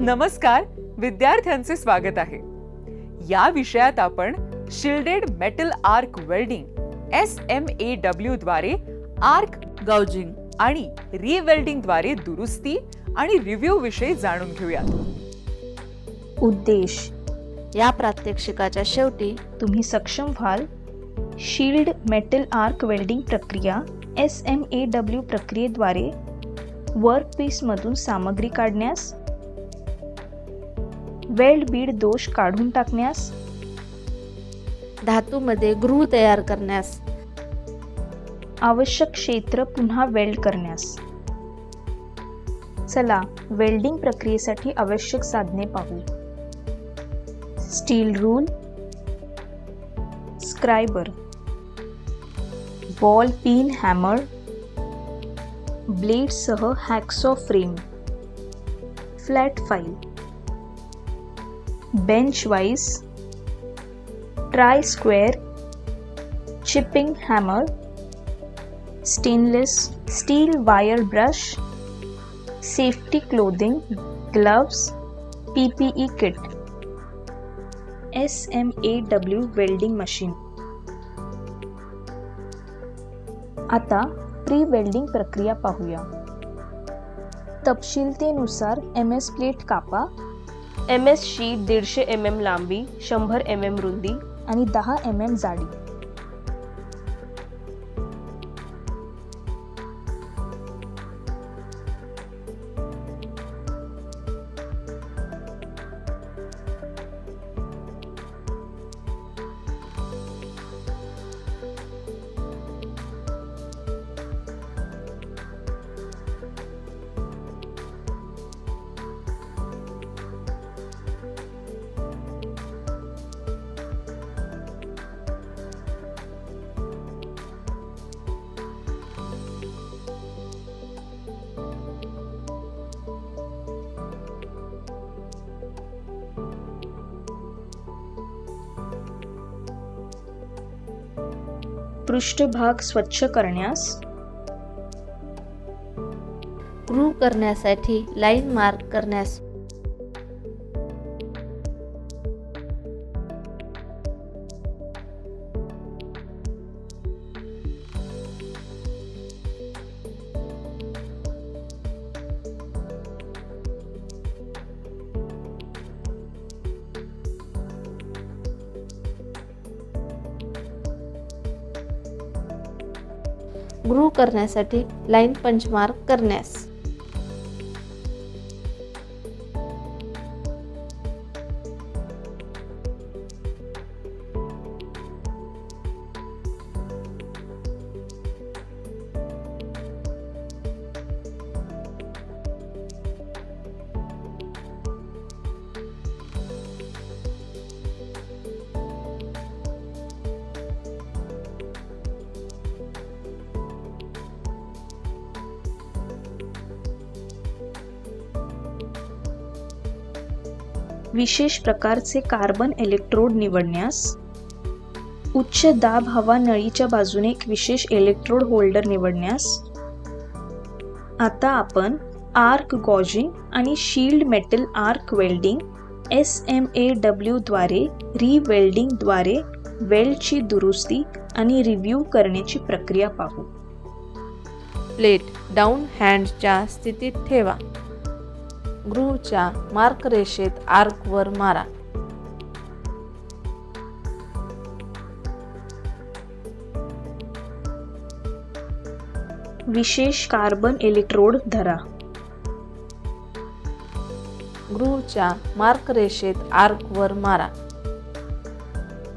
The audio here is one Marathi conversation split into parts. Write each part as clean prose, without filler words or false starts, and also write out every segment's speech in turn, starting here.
नमस्कार, विद्यार्थ्यांचे स्वागत आहे. या विषयात आपण शिल्डेड मेटल आर्क वेल्डिंग SMAW द्वारे आर्क गौजिंग आणि रिवेल्डिंग द्वारे दुरुस्ती आणि रिव्ह्यू विषयी जाणून घेऊयात. उद्देश: या प्रात्यक्षिकाच्या शेवटी तुम्ही सक्षम व्हाल शील्ड मेटल आर्क वेल्डिंग प्रक्रिया SMAW प्रक्रियेद्वारे वर्कपीसमधून सामग्री काढण्यास, वेल्ड बीड दोष काढून टाकण्यास, धातूमध्ये ग्रूव्ह तयार करण्यास, आवश्यक क्षेत्र पुन्हा वेल्ड करण्यास. चला वेल्डिंग प्रक्रियेसाठी आवश्यक साधने पाहू. Steel rule, scriber, ball pin hammer, ब्लेडसह hacksaw frame, flat file, bench vice, try square, chipping hammer, stainless steel wire brush, safety clothing, gloves, PPE kit. SMAW welding machine. आता प्री वेल्डिंग प्रक्रिया पाहूया. तपशीलतेनुसार MS प्लेट कापा. MS शीट 150 mm लांबी, 100 mm रुंदी आणि 10 mm जाडी. पृष्ठभाग स्वच्छ करण्यास, ग्रूव्ह करण्यासाठी लाईन मार्क करण्यास, ग्रूव्ह करण्यासाठी लाईन पंच मार्क करण्यास, विशेष प्रकारचे कार्बन इलेक्ट्रोड निवडण्यास, उच्च दाब हवा नळीच्या बाजूने एक विशेष इलेक्ट्रोड होल्डर निवडण्यास. आता आपण आर्क गॉजिंग आणि shield metal arc welding SMAW द्वारे रिवेल्डिंग द्वारे वेल्डची दुरुस्ती आणि रिव्ह्यू करण्याची प्रक्रिया पाहू. प्लेट डाऊन हँडच्या स्थितीत ठेवा. ग्रूव्हच्या मार्क रेषेत आर्कवर मारा. विशेष कार्बन इलेक्ट्रोड धरा. ग्रूव्हच्या मार्क रेषेत आर्कवर मारा.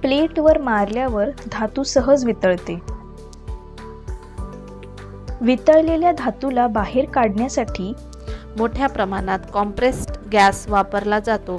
प्लेटवर मारल्यावर धातू सहज वितळते. वितळलेल्या धातूला बाहेर काढण्यासाठी मोठ्या प्रमाणात कॉम्प्रेस्ड गॅस वापरला जातो.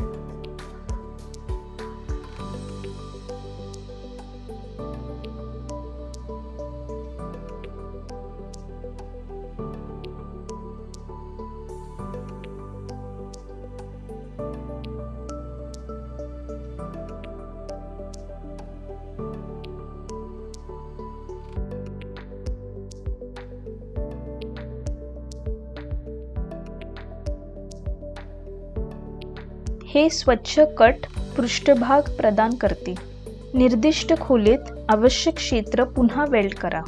हे स्वच्छ कट पृष्ठभाग प्रदान करते. निर्दिष्ट खोलीत आवश्यक क्षेत्र पुन्हा वेल्ड करा.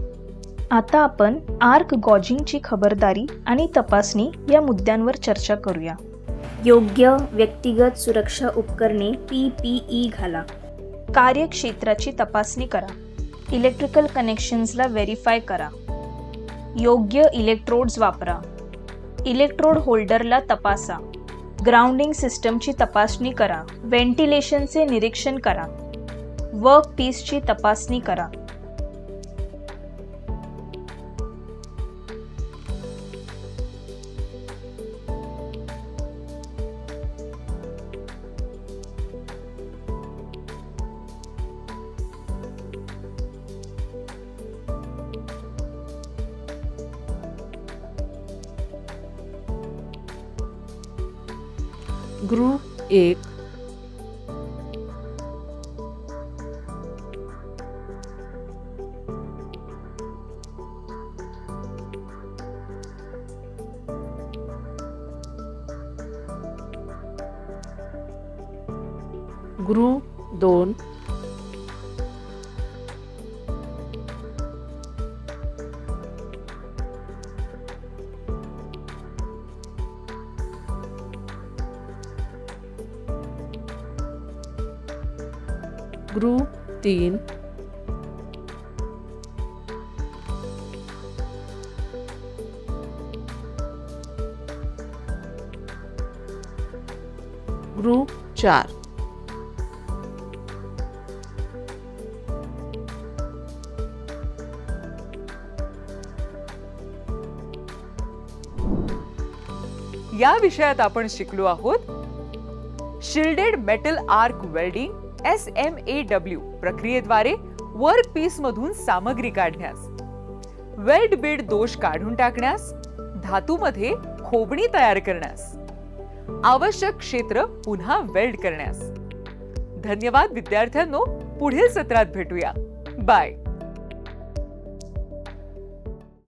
आता आपण आर्क गॉजिंगची खबरदारी आणि तपासणी या मुद्द्यांवर चर्चा करूया. योग्य व्यक्तिगत सुरक्षा उपकरणे PPE घाला. कार्यक्षेत्राची तपासणी करा. इलेक्ट्रिकल कनेक्शन्सला व्हेरीफाय करा. योग्य इलेक्ट्रोड्स वापरा. इलेक्ट्रोड होल्डरला तपासा. ग्राउंडिंग सिस्टमची तपासणी करा. व्हेंटिलेशनचे निरीक्षण करा. वर्क पीसची तपासणी करा. ग्रुप 1 ग्रुप 2 ग्रुप 3 ग्रुप 4 या विषयात आपण शिकलो आहोत शिल्डेड मेटल आर्क वेल्डिंग SMAW प्रक्रियेद्वारे वर्क पीस मधून सामग्री काढण्यास, वेल्ड बीड दोष काढून टाकण्यास, धातूमध्ये खोबणी तयार करण्यास, आवश्यक क्षेत्र पुन्हा वेल्ड करण्यास. धन्यवाद विद्यार्थ्यांनो. पुढील सत्रात भेटूया. बाय.